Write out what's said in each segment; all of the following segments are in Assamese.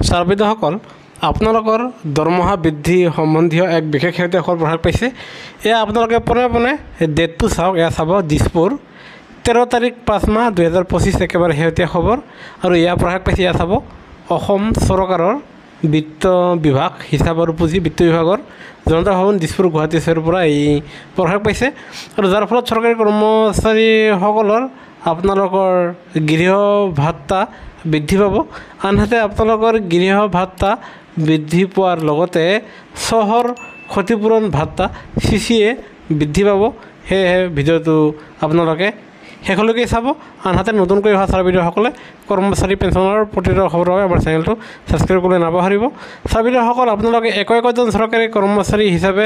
ছাৰবিদসকল আপোনালোকৰ দৰমহা বৃদ্ধি সম্বন্ধীয় এক বিশেষ শেহতীয়া খবৰ প্ৰকাশ পাইছে। এয়া আপোনালোকে পোনে পোনে ডেটটো চাওক। এয়া চাব দিছপুৰ 13 তাৰিখ 5 মাহ 2025 একেবাৰে শেহতীয়া খবৰ। আৰু এয়া প্ৰকাশ পাইছে। এয়া চাব অসম চৰকাৰৰ বিত্ত বিভাগ হিচাপ আৰু পুঁজি বিত্ত বিভাগৰ জনতা ভৱন দিছপুৰ গুৱাহাটী 6ৰ পৰা এই প্ৰকাশ পাইছে। আৰু যাৰ ফলত চৰকাৰী কৰ্মচাৰীসকলৰ আপোনালোকৰ গৃহ ভাত্তা বৃদ্ধি পাব। আনহাতে আপোনালোকৰ গৃহ ভাত্তা বৃদ্ধি পোৱাৰ লগতে চহৰ ক্ষতিপূৰণ ভাত্তা CCA বৃদ্ধি পাব। সেয়েহে ভিডিঅ'টো আপোনালোকে শেষলৈকে চাব। আনহাতে নতুনকৈ অহা ছাৰবিদসকলে কৰ্মচাৰী পেঞ্চনৰ প্ৰতিটো খবৰৰ বাবে আমাৰ চেনেলটো ছাবস্ক্ৰাইব কৰিবলৈ নাপাহৰিব। ছাৰবিদসকল আপোনালোকে একোজন চৰকাৰী কৰ্মচাৰী হিচাপে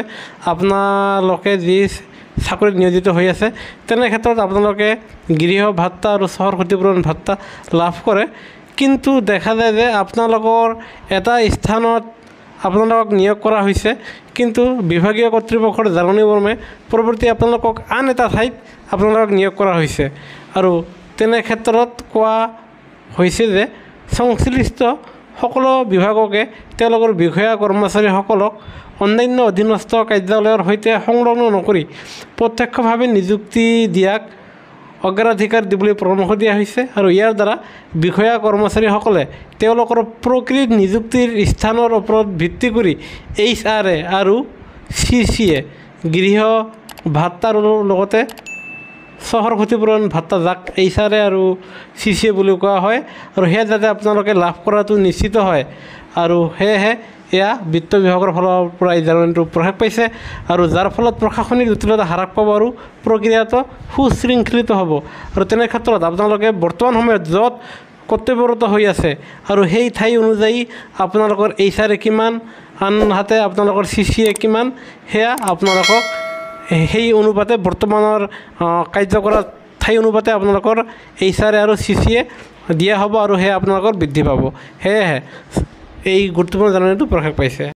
আপোনালোকে যি চাকৰিত নিয়োজিত হৈ আছে তেনে ক্ষেত্ৰত আপোনালোকে গৃহ ভাত্তা আৰু চহৰ ক্ষতিপূৰণ ভাত্তা লাভ কৰে। কিন্তু দেখা যায় যে আপোনালোকৰ এটা স্থানত আপোনালোকক নিয়োগ কৰা হৈছে, কিন্তু বিভাগীয় কৰ্তৃপক্ষৰ জাননী মৰ্মে পৰৱৰ্তী আপোনালোকক আন এটা ঠাইত আপোনালোকক নিয়োগ কৰা হৈছে। আৰু তেনে ক্ষেত্ৰত কোৱা হৈছে যে সংশ্লিষ্ট সকলো বিভাগকে তেওঁলোকৰ বিষয়া কৰ্মচাৰীসকলক অন্যান্য অধীনস্থ কাৰ্যালয়ৰ সৈতে সংলগ্ন নকৰি প্ৰত্যক্ষভাৱে নিযুক্তি দিয়াক অগ্ৰাধিকাৰ দিবলৈ পৰামৰ্শ দিয়া হৈছে। আৰু ইয়াৰ দ্বাৰা বিষয়া কৰ্মচাৰীসকলে তেওঁলোকৰ প্ৰকৃত নিযুক্তিৰ স্থানৰ ওপৰত ভিত্তি কৰি HRA আৰু CCA গৃহ ভাত্তাৰ লগতে চহৰ ক্ষতিপূৰণ ভাত্তা, যাক HRA আৰু CCA বুলি কোৱা হয়, আৰু সেয়া যাতে আপোনালোকে লাভ কৰাটো নিশ্চিত হয়। আৰু সেয়েহে এয়া বিত্ত বিভাগৰ ফালৰ পৰা এই জাননীটো প্ৰকাশ পাইছে। আৰু যাৰ ফলত প্ৰশাসনিক জটিলতা হ্ৰাস পাব আৰু প্ৰক্ৰিয়াটো সুশৃংখলিত হ'ব। আৰু তেনে ক্ষেত্ৰত আপোনালোকে বৰ্তমান সময়ত য'ত কৰ্তব্যৰত হৈ আছে আৰু সেই ঠাই অনুযায়ী আপোনালোকৰ HRA কিমান, আনহাতে আপোনালোকৰ CCA কিমান, সেয়া আপোনালোকক সেই অনুপাতে বৰ্তমানৰ কাৰ্য কৰা ঠাই অনুপাতে আপোনালোকৰ HRA আৰু CCA দিয়া হ'ব। আৰু সেয়া আপোনালোকৰ বৃদ্ধি পাব। সেয়েহে এই গুৰুত্বপূৰ্ণ জাননীটো প্ৰকাশ পাইছে।